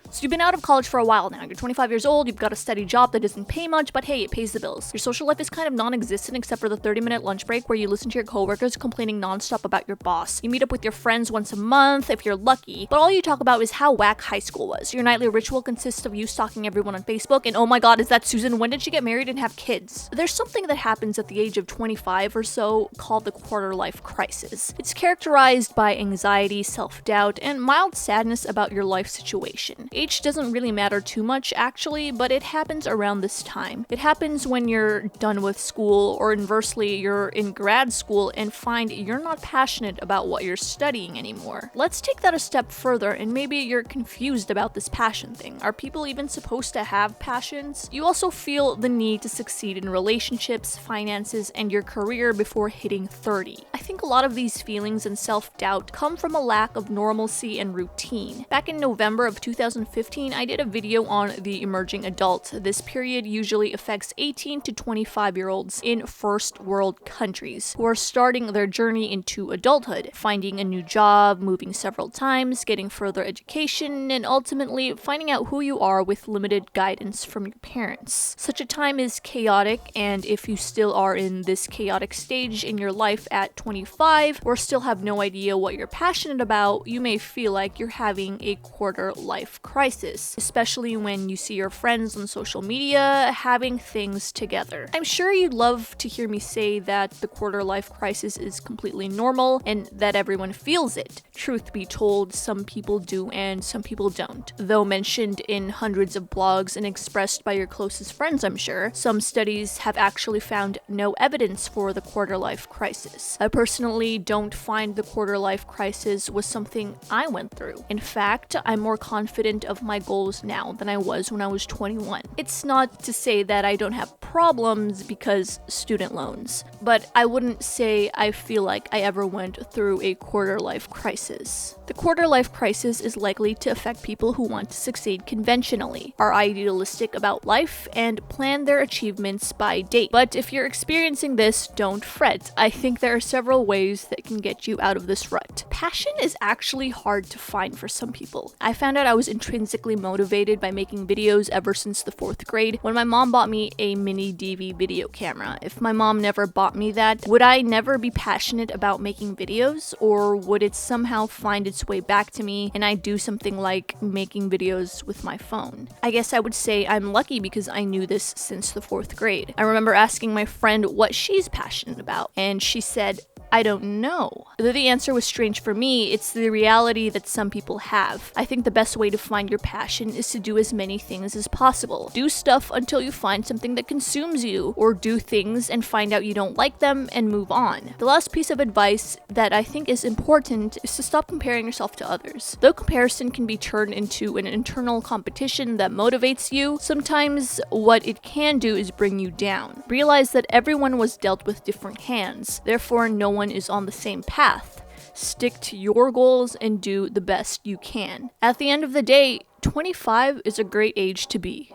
So you've been out of college for a while now. You're 25 years old, you've got a steady job that doesn't pay much, but hey, it pays the bills. Your social life is kind of non-existent except for the 30-minute lunch break where you listen to your coworkers complaining nonstop about your boss. You meet up with your friends once a month if you're lucky, but all you talk about is how whack high school was. Your nightly ritual consists of you stalking everyone on Facebook, and oh my god, is that Susan? When did she get married and have kids? There's something that happens at the age of 25 or so called the quarter-life crisis. It's characterized by anxiety, self-doubt, and mild sadness about your life situation. Age doesn't really matter too much, actually, but it happens around this time. It happens when you're done with school, or inversely, you're in grad school and find you're not passionate about what you're studying anymore. Let's take that a step further, and maybe you're confused about this passion thing. Are people even supposed to have passions? You also feel the need to succeed in relationships, finances, and your career before hitting 30. I think a lot of these feelings and self-doubt come from a lack of normalcy and routine. Back in November of 2015, I did a video on the emerging adult. This period usually affects 18 to 25-year-olds in first world countries who are starting their journey into adulthood, finding a new job, moving several times, getting further education, and ultimately finding out who you are with limited guidance from your parents. Such a time is chaotic, and if you still are in this chaotic stage in your life at 25 or still have no idea what you're passionate about, you may feel like you're having a quarter life crisis, especially when you see your friends on social media having things together. I'm sure you'd love to hear me say that the quarter life crisis is completely normal and that everyone feels it. Truth be told, some people do and some people don't. Though mentioned in hundreds of blogs and expressed by your closest friends, I'm sure, some studies have actually found no evidence for the quarter life crisis. I personally don't find the quarter life crisis was something I went through. In fact, I'm more confident of my goals now than I was when I was 21. It's not to say that I don't have problems because student loans, but I wouldn't say I feel like I ever went through a quarter life crisis. The quarter life crisis is likely to affect people who want to succeed conventionally, are idealistic about life, and plan their achievements by date. But if you're experiencing this, don't fret. I think there are several ways that can get you out of this rut. Passion is actually hard to find for some people. I found out I was intrinsically motivated by making videos ever since the 4th grade when my mom bought me a mini DV video camera. If my mom never bought me that, would I never be passionate about making videos, or would it somehow find its way back to me and I do something like making videos with my phone? I guess I would say I'm lucky because I knew this since the 4th grade. I remember asking my friend what she's passionate about, and she said, I don't know. Though the answer was strange for me, it's the reality that some people have. I think the best way to find your passion is to do as many things as possible. Do stuff until you find something that consumes you, or do things and find out you don't like them and move on. The last piece of advice that I think is important is to stop comparing yourself to others. Though comparison can be turned into an internal competition that motivates you, sometimes what it can do is bring you down. Realize that everyone was dealt with different hands, therefore no one is on the same path. Stick to your goals and do the best you can. At the end of the day, 25 is a great age to be.